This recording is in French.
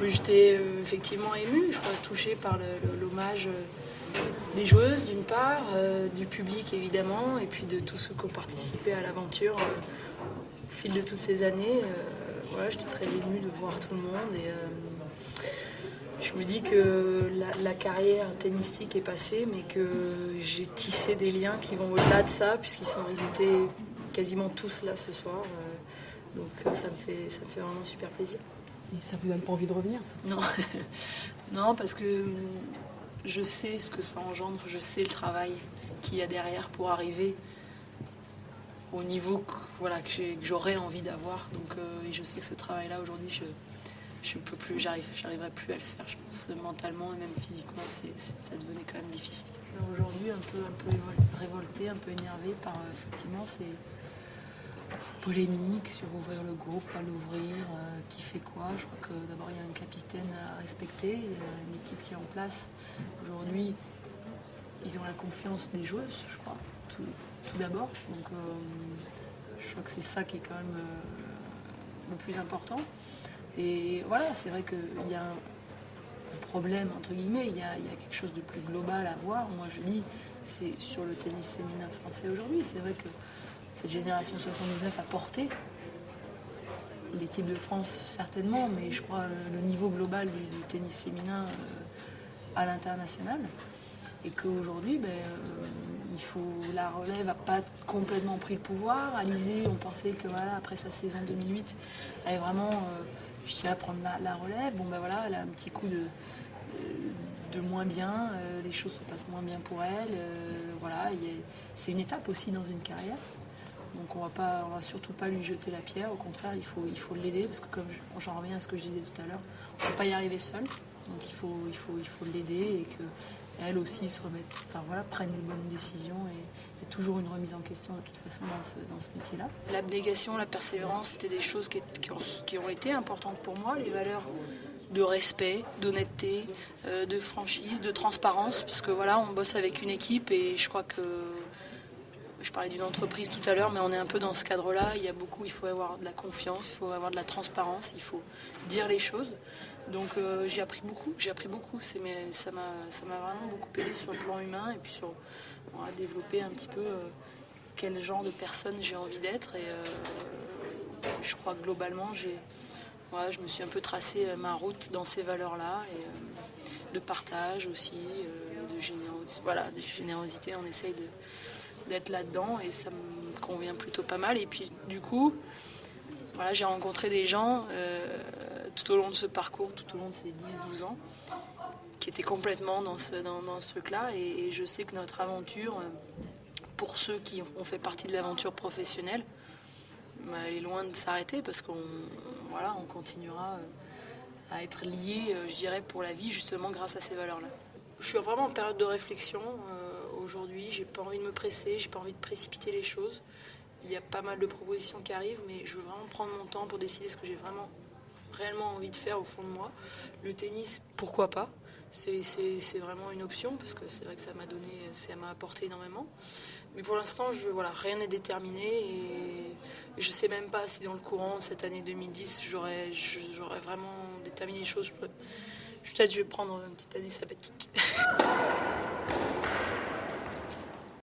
J'étais effectivement émue, je crois, touchée par l'hommage des joueuses d'une part, du public évidemment, et puis de tous ceux qui ont participé à l'aventure au fil de toutes ces années. Voilà, j'étais très émue de voir tout le monde et je me dis que la carrière tennistique est passée, mais que j'ai tissé des liens qui vont au-delà de ça, ils étaient quasiment tous là ce soir. Donc ça me fait vraiment super plaisir. Et ça vous donne pas envie de revenir, ça? Non, non, parce que je sais ce que ça engendre, je sais le travail qu'il y a derrière pour arriver au niveau que j'aurais envie d'avoir. Donc, et je sais que ce travail-là, aujourd'hui, je peux plus, j'arriverai plus à le faire. Je pense mentalement et même physiquement, ça devenait quand même difficile. Aujourd'hui, un peu révoltée, un peu énervée par effectivement cette polémique sur ouvrir le groupe, pas l'ouvrir, qui fait quoi. Je crois que d'abord il y a un capitaine à respecter, une équipe qui est en place. Aujourd'hui, ils ont la confiance des joueuses, je crois, tout d'abord. Donc je crois que c'est ça qui est quand même le plus important. Et voilà, c'est vrai qu'il y a un problème, entre guillemets, il y a quelque chose de plus global à voir. Moi je dis, c'est sur le tennis féminin français aujourd'hui. C'est vrai que cette génération 79 a porté l'équipe de France certainement, mais je crois le niveau global du tennis féminin à l'international. Et qu'aujourd'hui, la relève n'a pas complètement pris le pouvoir. Alizé, on pensait que voilà, après sa saison 2008, elle allait vraiment, prendre la relève. Bon elle a un petit coup de moins bien, les choses se passent moins bien pour elle. C'est une étape aussi dans une carrière. Donc on va surtout pas lui jeter la pierre, au contraire il faut l'aider, parce que comme j'en reviens à ce que je disais tout à l'heure, on ne peut pas y arriver seul, donc il faut l'aider et qu'elle aussi prenne les bonnes décisions, et il y a toujours une remise en question de toute façon dans ce métier-là. L'abnégation, la persévérance, c'était des choses qui ont été importantes pour moi, les valeurs de respect, d'honnêteté, de franchise, de transparence, parce que voilà, on bosse avec une équipe et je crois que je parlais d'une entreprise tout à l'heure, mais on est un peu dans ce cadre-là. Il faut avoir de la confiance, il faut avoir de la transparence, il faut dire les choses. Donc j'ai appris beaucoup. Ça m'a vraiment beaucoup aidé sur le plan humain et puis sur développer un petit peu quel genre de personne j'ai envie d'être. Et je crois que globalement, je me suis un peu tracé ma route dans ces valeurs-là, et de partage aussi, de générosité. On essaye d'être là-dedans et ça me convient plutôt pas mal. Et puis du coup, j'ai rencontré des gens tout au long de ce parcours, tout au long de ces 10-12 ans, qui étaient complètement dans ce truc-là, et je sais que notre aventure, pour ceux qui ont fait partie de l'aventure professionnelle, elle est loin de s'arrêter, parce qu'on continuera à être liés, je dirais, pour la vie, justement grâce à ces valeurs-là. Je suis vraiment en période de réflexion aujourd'hui, j'ai pas envie de me presser, j'ai pas envie de précipiter les choses. Il y a pas mal de propositions qui arrivent, mais je veux vraiment prendre mon temps pour décider ce que j'ai réellement envie de faire au fond de moi. Le tennis, pourquoi pas, c'est vraiment une option, parce que c'est vrai que ça m'a apporté énormément. Mais pour l'instant, rien n'est déterminé, et je sais même pas si dans le courant de cette année 2010, j'aurais vraiment déterminé les choses. Peut-être je vais prendre une petite année sabbatique.